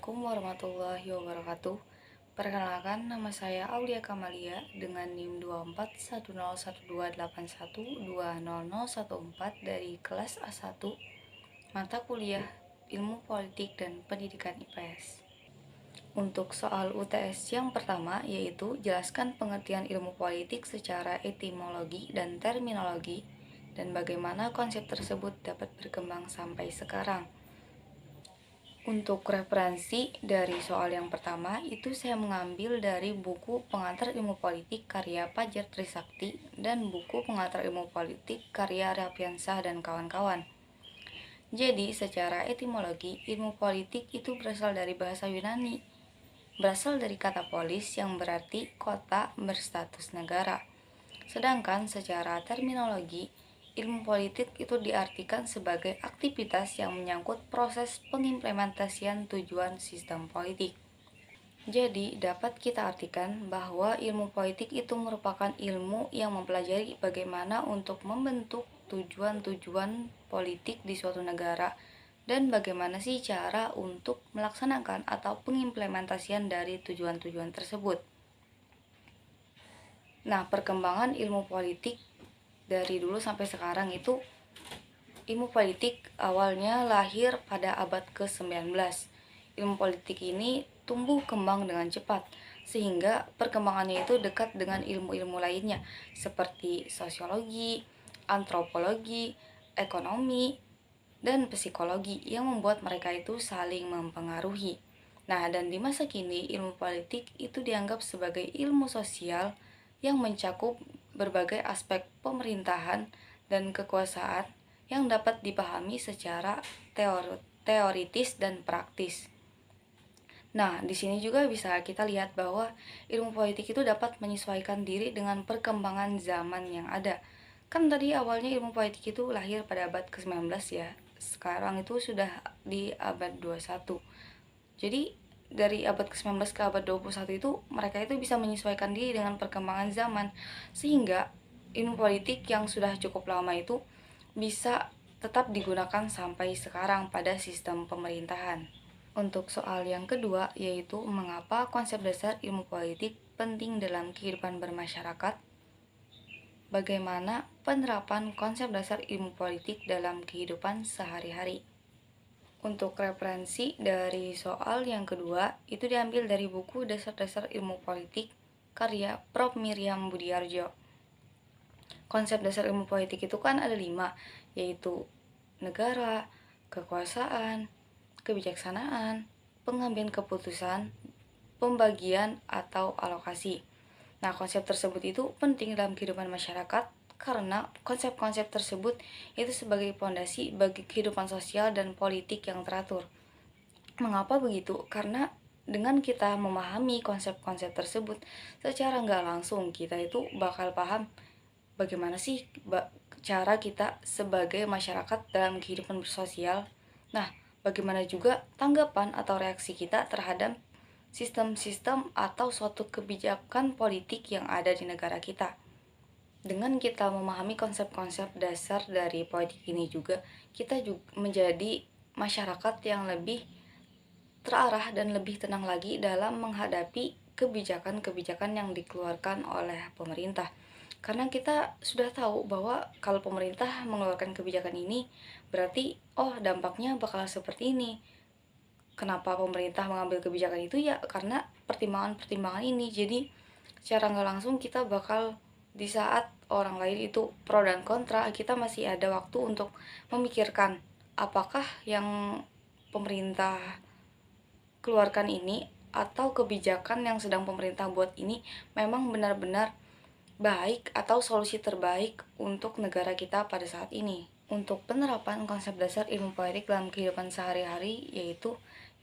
Assalamualaikum warahmatullahi wabarakatuh. Perkenalkan, nama saya Aulia Kamalia dengan NIM 241012181200014 dari kelas A1, mata kuliah Ilmu Politik dan Pendidikan IPS. Untuk soal UTS yang pertama yaitu jelaskan pengertian ilmu politik secara etimologi dan terminologi dan bagaimana konsep tersebut dapat berkembang sampai sekarang. Untuk referensi dari soal yang pertama, itu saya mengambil dari buku Pengantar Ilmu Politik karya Fajar Trisakti dan buku Pengantar Ilmu Politik karya Rapiansah dan kawan-kawan. Jadi, secara etimologi, ilmu politik itu berasal dari bahasa Yunani. Berasal dari kata polis yang berarti kota berstatus negara. Sedangkan secara terminologi, ilmu politik itu diartikan sebagai aktivitas yang menyangkut proses pengimplementasian tujuan sistem politik. Jadi, dapat kita artikan bahwa ilmu politik itu merupakan ilmu yang mempelajari bagaimana untuk membentuk tujuan-tujuan politik di suatu negara dan bagaimana sih cara untuk melaksanakan atau pengimplementasian dari tujuan-tujuan tersebut. Nah, perkembangan ilmu politik dari dulu sampai sekarang itu, ilmu politik awalnya lahir pada abad ke-19. Ilmu politik ini tumbuh kembang dengan cepat, sehingga perkembangannya itu dekat dengan ilmu-ilmu lainnya, seperti sosiologi, antropologi, ekonomi, dan psikologi yang membuat mereka itu saling mempengaruhi. Nah, dan di masa kini, ilmu politik itu dianggap sebagai ilmu sosial yang mencakup berbagai aspek pemerintahan dan kekuasaan yang dapat dipahami secara teoritis dan praktis. Nah, di sini juga bisa kita lihat bahwa ilmu politik itu dapat menyesuaikan diri dengan perkembangan zaman yang ada. Kan tadi awalnya ilmu politik itu lahir pada abad ke-19 ya. Sekarang itu sudah di abad 21. Jadi dari abad ke-19 ke abad 21 itu mereka itu bisa menyesuaikan diri dengan perkembangan zaman, sehingga ilmu politik yang sudah cukup lama itu bisa tetap digunakan sampai sekarang pada sistem pemerintahan. Untuk soal yang kedua yaitu mengapa konsep dasar ilmu politik penting dalam kehidupan bermasyarakat. Bagaimana penerapan konsep dasar ilmu politik dalam kehidupan sehari-hari. Untuk referensi dari soal yang kedua, itu diambil dari buku Dasar-Dasar Ilmu Politik karya Prof. Miriam Budiarjo. Konsep dasar ilmu politik itu kan ada 5, yaitu negara, kekuasaan, kebijaksanaan, pengambilan keputusan, pembagian atau alokasi. Nah, konsep tersebut itu penting dalam kehidupan masyarakat karena konsep-konsep tersebut itu sebagai fondasi bagi kehidupan sosial dan politik yang teratur. Mengapa begitu? Karena dengan kita memahami konsep-konsep tersebut, secara nggak langsung kita itu bakal paham bagaimana sih cara kita sebagai masyarakat dalam kehidupan bersosial. Nah, bagaimana juga tanggapan atau reaksi kita terhadap sistem-sistem atau suatu kebijakan politik yang ada di negara kita. Dengan kita memahami konsep-konsep dasar dari politik ini juga, kita juga menjadi masyarakat yang lebih terarah dan lebih tenang lagi dalam menghadapi kebijakan-kebijakan yang dikeluarkan oleh pemerintah. Karena kita sudah tahu bahwa kalau pemerintah mengeluarkan kebijakan ini, berarti dampaknya bakal seperti ini. Kenapa pemerintah mengambil kebijakan itu? Ya karena pertimbangan-pertimbangan ini. Jadi secara nggak langsung kita bakal, di saat orang lain itu pro dan kontra, kita masih ada waktu untuk memikirkan apakah yang pemerintah keluarkan ini atau kebijakan yang sedang pemerintah buat ini memang benar-benar baik atau solusi terbaik untuk negara kita pada saat ini. Untuk penerapan konsep dasar ilmu politik dalam kehidupan sehari-hari yaitu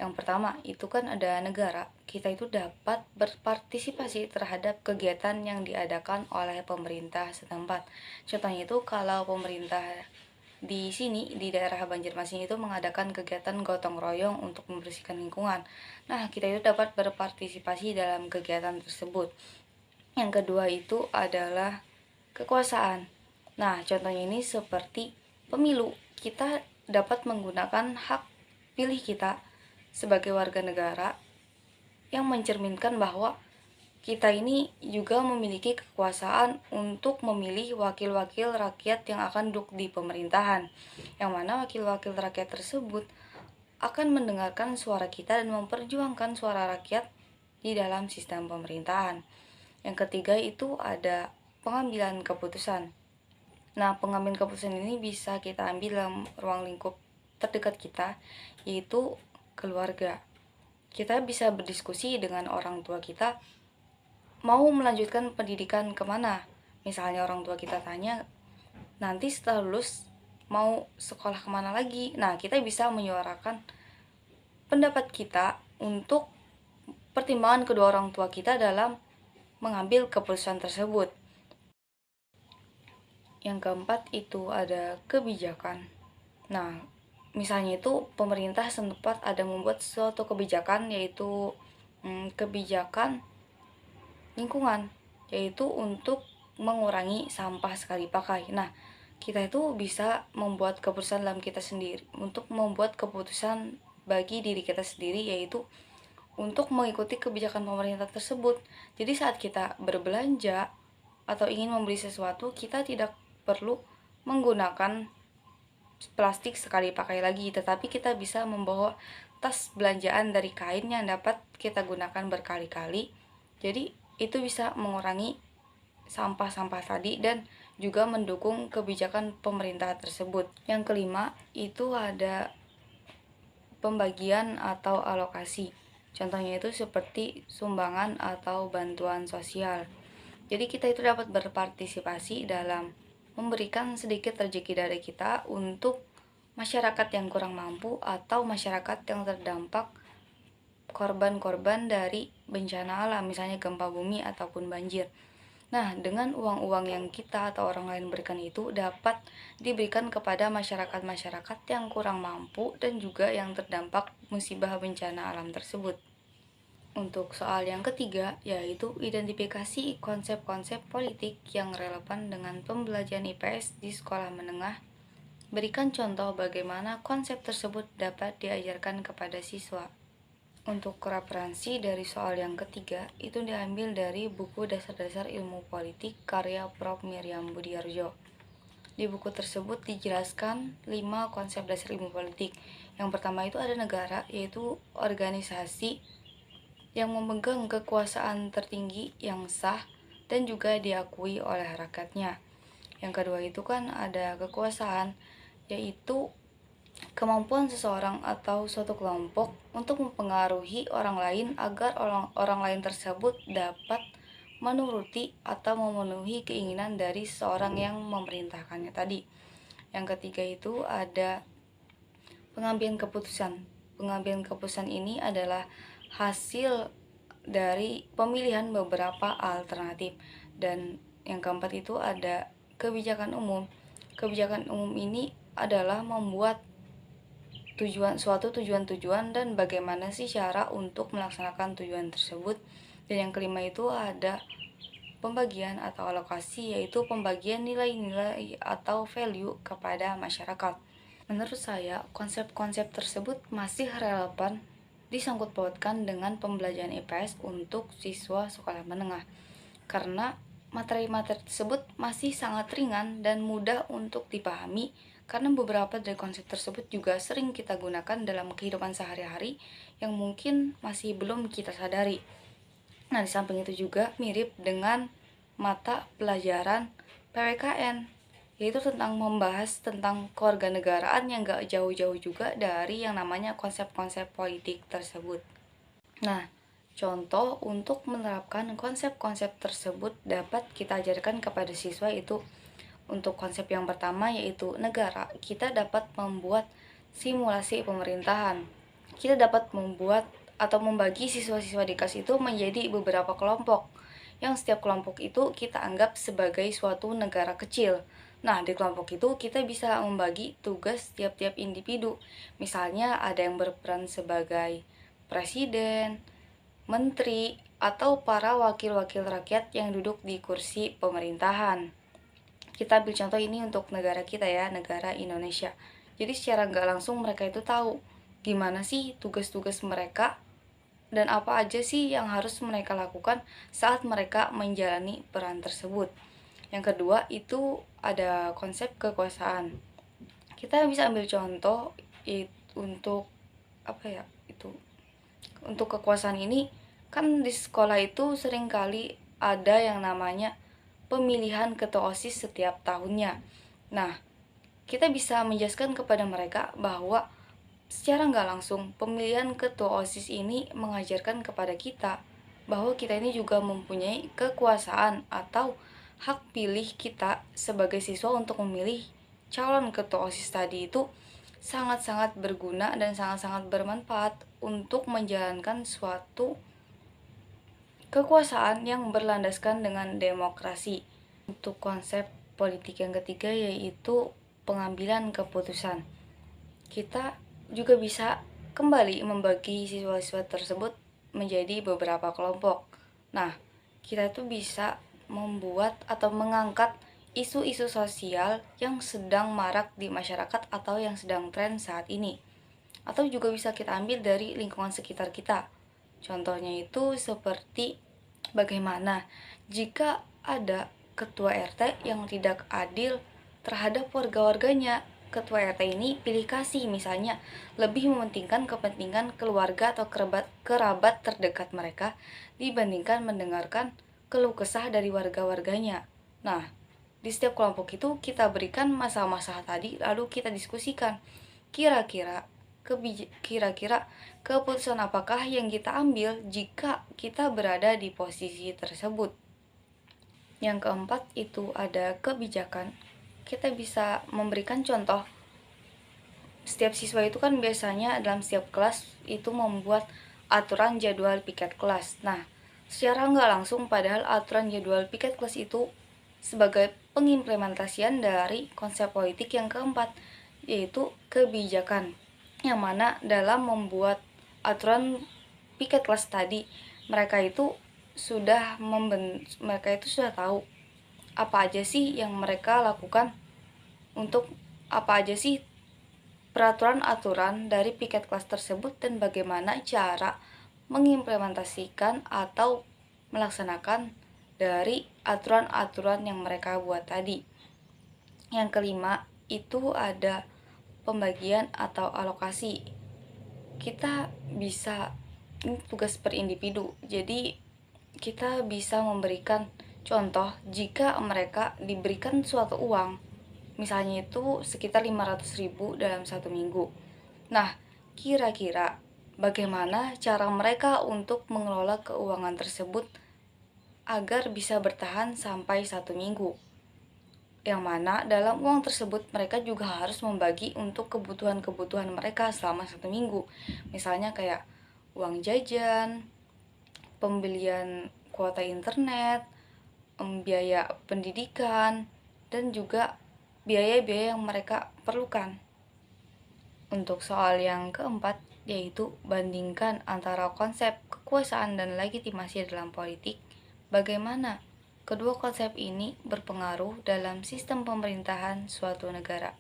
yang pertama, itu kan ada negara. Kita itu dapat berpartisipasi terhadap kegiatan yang diadakan oleh pemerintah setempat. Contohnya itu kalau pemerintah di sini, di daerah Banjarmasin itu mengadakan kegiatan gotong royong untuk membersihkan lingkungan. Nah, kita itu dapat berpartisipasi dalam kegiatan tersebut. Yang kedua itu adalah kekuasaan. Nah, contohnya ini seperti pemilu. Kita dapat menggunakan hak pilih kita sebagai warga negara yang mencerminkan bahwa kita ini juga memiliki kekuasaan untuk memilih wakil-wakil rakyat yang akan duduk di pemerintahan, yang mana wakil-wakil rakyat tersebut akan mendengarkan suara kita dan memperjuangkan suara rakyat di dalam sistem pemerintahan. Yang ketiga itu ada pengambilan keputusan. Nah, pengambilan keputusan ini bisa kita ambil dalam ruang lingkup terdekat kita, yaitu keluarga. Kita bisa berdiskusi dengan orang tua kita mau melanjutkan pendidikan kemana. Misalnya orang tua kita tanya, nanti setelah lulus mau sekolah kemana lagi. Nah, kita bisa menyuarakan pendapat kita untuk pertimbangan kedua orang tua kita dalam mengambil keputusan tersebut. Yang keempat itu ada kebijakan. Nah, misalnya itu pemerintah sempat ada membuat suatu kebijakan, yaitu kebijakan lingkungan, yaitu untuk mengurangi sampah sekali pakai. Nah, kita itu bisa membuat keputusan dalam kita sendiri, untuk membuat keputusan bagi diri kita sendiri, yaitu untuk mengikuti kebijakan pemerintah tersebut. Jadi saat kita berbelanja atau ingin membeli sesuatu, kita tidak perlu menggunakan plastik sekali pakai lagi, tetapi kita bisa membawa tas belanjaan dari kain yang dapat kita gunakan berkali-kali. Jadi itu bisa mengurangi sampah-sampah tadi dan juga mendukung kebijakan pemerintah tersebut. Yang kelima itu ada pembagian atau alokasi. Contohnya itu seperti sumbangan atau bantuan sosial. Jadi kita itu dapat berpartisipasi dalam memberikan sedikit rezeki dari kita untuk masyarakat yang kurang mampu atau masyarakat yang terdampak korban-korban dari bencana alam, misalnya gempa bumi ataupun banjir. Nah, dengan uang-uang yang kita atau orang lain berikan itu dapat diberikan kepada masyarakat-masyarakat yang kurang mampu dan juga yang terdampak musibah bencana alam tersebut. Untuk soal yang ketiga, yaitu identifikasi konsep-konsep politik yang relevan dengan pembelajaran IPS di sekolah menengah. Berikan contoh bagaimana konsep tersebut dapat diajarkan kepada siswa. Untuk referensi dari soal yang ketiga, itu diambil dari buku Dasar-Dasar Ilmu Politik karya Prof. Miriam Budiarjo. Di buku tersebut dijelaskan 5 konsep dasar ilmu politik. Yang pertama itu ada negara, yaitu organisasi yang memegang kekuasaan tertinggi yang sah dan juga diakui oleh rakyatnya. Yang kedua itu kan ada kekuasaan, yaitu kemampuan seseorang atau suatu kelompok untuk mempengaruhi orang lain agar orang lain tersebut dapat menuruti atau memenuhi keinginan dari seseorang yang memerintahkannya tadi. Yang ketiga itu ada pengambilan keputusan. Pengambilan keputusan ini adalah hasil dari pemilihan beberapa alternatif. Dan yang keempat itu ada kebijakan umum. Kebijakan umum ini adalah membuat suatu tujuan-tujuan dan bagaimana sih cara untuk melaksanakan tujuan tersebut. Dan yang kelima itu ada pembagian atau alokasi, yaitu pembagian nilai-nilai atau value kepada masyarakat. Menurut saya, konsep-konsep tersebut masih relevan disangkut pautkan dengan pembelajaran IPS untuk siswa sekolah menengah, karena materi-materi tersebut masih sangat ringan dan mudah untuk dipahami, karena beberapa dari konsep tersebut juga sering kita gunakan dalam kehidupan sehari-hari yang mungkin masih belum kita sadari. Nah, di samping itu juga mirip dengan mata pelajaran PWKN, yaitu tentang membahas tentang kewarganegaraan yang gak jauh-jauh juga dari yang namanya konsep-konsep politik tersebut. Nah, contoh untuk menerapkan konsep-konsep tersebut dapat kita ajarkan kepada siswa itu. Untuk konsep yang pertama yaitu negara, kita dapat membuat simulasi pemerintahan. Kita dapat membuat atau membagi siswa-siswa di kelas itu menjadi beberapa kelompok, yang setiap kelompok itu kita anggap sebagai suatu negara kecil. Nah, di kelompok itu kita bisa membagi tugas tiap-tiap individu. Misalnya ada yang berperan sebagai presiden, menteri, atau para wakil-wakil rakyat yang duduk di kursi pemerintahan. Kita ambil contoh ini untuk negara kita ya, negara Indonesia. Jadi secara nggak langsung mereka itu tahu gimana sih tugas-tugas mereka dan apa aja sih yang harus mereka lakukan saat mereka menjalani peran tersebut. Yang kedua itu ada konsep kekuasaan. Kita bisa ambil contoh untuk apa ya itu untuk kekuasaan ini kan di sekolah itu seringkali ada yang namanya pemilihan ketua OSIS setiap tahunnya. Nah, kita bisa menjelaskan kepada mereka bahwa secara nggak langsung, pemilihan ketua OSIS ini mengajarkan kepada kita bahwa kita ini juga mempunyai kekuasaan atau hak pilih kita sebagai siswa untuk memilih calon ketua OSIS tadi itu sangat-sangat berguna dan sangat-sangat bermanfaat untuk menjalankan suatu kekuasaan yang berlandaskan dengan demokrasi. Untuk konsep politik yang ketiga yaitu pengambilan keputusan. Kita juga bisa kembali membagi siswa-siswa tersebut menjadi beberapa kelompok. Nah, kita tuh bisa membuat atau mengangkat isu-isu sosial yang sedang marak di masyarakat atau yang sedang tren saat ini. Atau juga bisa kita ambil dari lingkungan sekitar kita. Contohnya itu seperti bagaimana jika ada ketua RT yang tidak adil terhadap warga-warganya. Ketua RT ini pilih kasih misalnya lebih mementingkan kepentingan keluarga atau kerabat terdekat mereka dibandingkan mendengarkan keluh kesah dari warga-warganya. Nah, di setiap kelompok itu kita berikan masalah-masalah tadi lalu kita diskusikan kira-kira kira-kira keputusan apakah yang kita ambil jika kita berada di posisi tersebut. Yang keempat itu ada kebijakan. Kita bisa memberikan contoh. Setiap siswa itu kan biasanya dalam setiap kelas itu membuat aturan jadwal piket kelas. Nah, secara nggak langsung padahal aturan jadwal piket kelas itu sebagai pengimplementasian dari konsep politik yang keempat, yaitu kebijakan. Yang mana dalam membuat aturan piket kelas tadi, mereka itu sudah tahu apa aja sih yang mereka lakukan untuk apa aja sih peraturan-aturan dari piket kelas tersebut dan bagaimana cara mengimplementasikan atau melaksanakan dari aturan-aturan yang mereka buat tadi. Yang kelima itu ada pembagian atau alokasi. Kita bisa ini tugas per individu. Jadi kita bisa memberikan contoh jika mereka diberikan suatu uang, misalnya itu sekitar 500.000 dalam satu minggu. Nah, kira-kira bagaimana cara mereka untuk mengelola keuangan tersebut agar bisa bertahan sampai satu minggu? Yang mana dalam uang tersebut mereka juga harus membagi untuk kebutuhan-kebutuhan mereka selama satu minggu. Misalnya kayak uang jajan, pembelian kuota internet, biaya pendidikan, dan juga biaya-biaya yang mereka perlukan. Untuk soal yang keempat, yaitu bandingkan antara konsep kekuasaan dan legitimasi dalam politik, bagaimana kedua konsep ini berpengaruh dalam sistem pemerintahan suatu negara.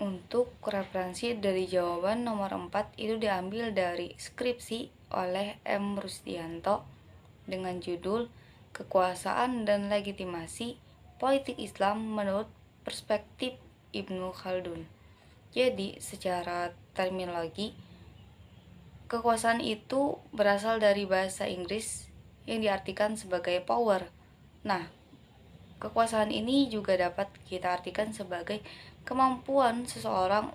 Untuk referensi dari jawaban nomor 4 itu diambil dari skripsi oleh M. Rusdianto dengan judul Kekuasaan dan Legitimasi Politik Islam menurut Perspektif Ibnu Khaldun. Jadi, secara terminologi, kekuasaan itu berasal dari bahasa Inggris yang diartikan sebagai power. Nah, kekuasaan ini juga dapat kita artikan sebagai kemampuan seseorang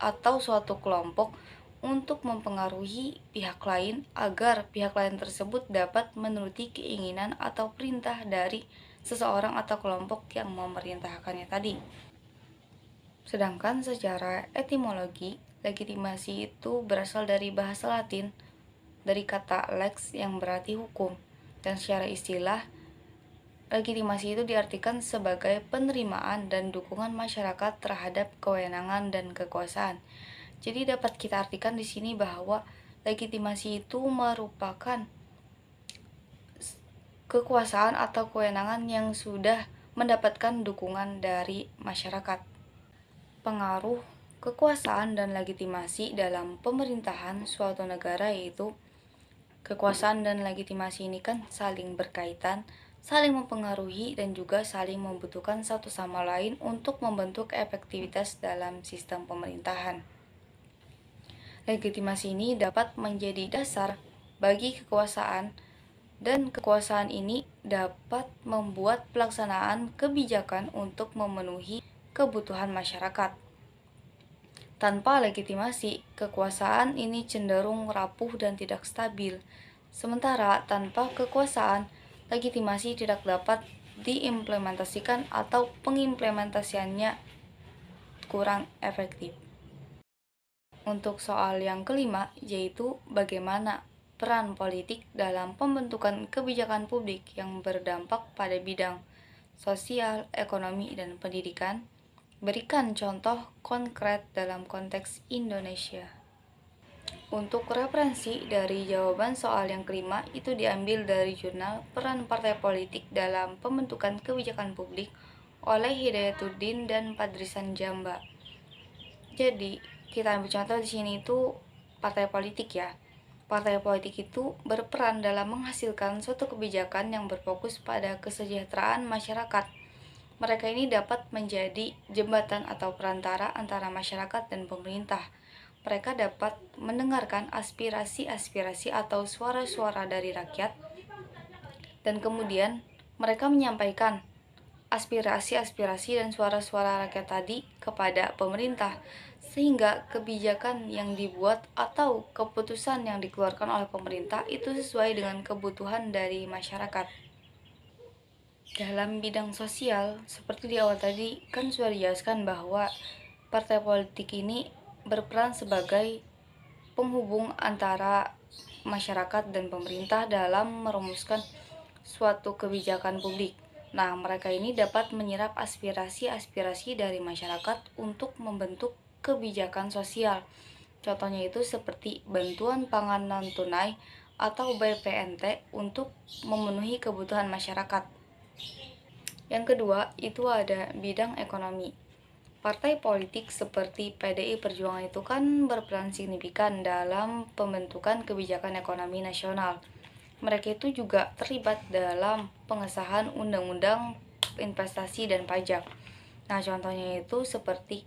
atau suatu kelompok untuk mempengaruhi pihak lain agar pihak lain tersebut dapat menuruti keinginan atau perintah dari seseorang atau kelompok yang memerintahkannya tadi. Sedangkan secara etimologi, legitimasi itu berasal dari bahasa Latin, dari kata lex yang berarti hukum, dan secara istilah, legitimasi itu diartikan sebagai penerimaan dan dukungan masyarakat terhadap kewenangan dan kekuasaan. Jadi dapat kita artikan di sini bahwa legitimasi itu merupakan kekuasaan atau kewenangan yang sudah mendapatkan dukungan dari masyarakat. Pengaruh kekuasaan dan legitimasi dalam pemerintahan suatu negara, yaitu kekuasaan dan legitimasi ini kan saling berkaitan, saling mempengaruhi, dan juga saling membutuhkan satu sama lain untuk membentuk efektivitas dalam sistem pemerintahan. Legitimasi ini dapat menjadi dasar bagi kekuasaan, dan kekuasaan ini dapat membuat pelaksanaan kebijakan untuk memenuhi kebutuhan masyarakat. Tanpa legitimasi, kekuasaan ini cenderung rapuh dan tidak stabil. Sementara tanpa kekuasaan, legitimasi tidak dapat diimplementasikan atau pengimplementasiannya kurang efektif. Untuk soal yang kelima, yaitu bagaimana peran politik dalam pembentukan kebijakan publik yang berdampak pada bidang sosial, ekonomi, dan pendidikan. Berikan contoh konkret dalam konteks Indonesia. Untuk referensi dari jawaban soal yang kelima itu diambil dari jurnal Peran Partai Politik dalam Pembentukan Kebijakan Publik oleh Hidayatuddin dan Padrisan Jamba. Jadi, kita ambil contoh di sini itu partai politik ya. Partai politik itu berperan dalam menghasilkan suatu kebijakan yang berfokus pada kesejahteraan masyarakat. Mereka ini dapat menjadi jembatan atau perantara antara masyarakat dan pemerintah. Mereka dapat mendengarkan aspirasi-aspirasi atau suara-suara dari rakyat, dan kemudian mereka menyampaikan aspirasi-aspirasi dan suara-suara rakyat tadi kepada pemerintah, sehingga kebijakan yang dibuat atau keputusan yang dikeluarkan oleh pemerintah itu sesuai dengan kebutuhan dari masyarakat. Dalam bidang sosial, seperti di awal tadi kan sudah dijelaskan bahwa partai politik ini berperan sebagai penghubung antara masyarakat dan pemerintah dalam merumuskan suatu kebijakan publik. Nah, mereka ini dapat menyerap aspirasi-aspirasi dari masyarakat untuk membentuk kebijakan sosial. Contohnya itu seperti bantuan pangan non-tunai atau BPNT untuk memenuhi kebutuhan masyarakat. Yang kedua, itu ada bidang ekonomi. Partai politik seperti PDI Perjuangan itu kan berperan signifikan dalam pembentukan kebijakan ekonomi nasional. Mereka itu juga terlibat dalam pengesahan undang-undang investasi dan pajak. Nah, contohnya itu seperti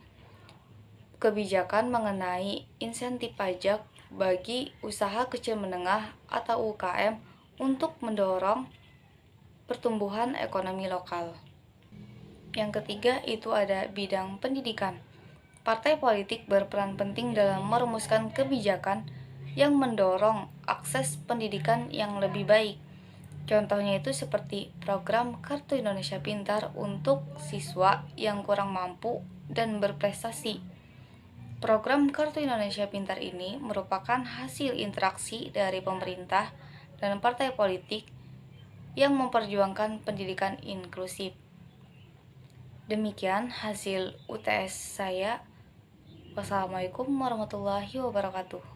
kebijakan mengenai insentif pajak bagi usaha kecil menengah atau UKM untuk mendorong pertumbuhan ekonomi lokal. Yang ketiga itu ada bidang pendidikan. Partai politik berperan penting dalam merumuskan kebijakan yang mendorong akses pendidikan yang lebih baik. Contohnya itu seperti program Kartu Indonesia Pintar untuk siswa yang kurang mampu dan berprestasi. Program Kartu Indonesia Pintar ini merupakan hasil interaksi dari pemerintah dan partai politik yang memperjuangkan pendidikan inklusif. Demikian hasil UTS saya. Wassalamualaikum warahmatullahi wabarakatuh.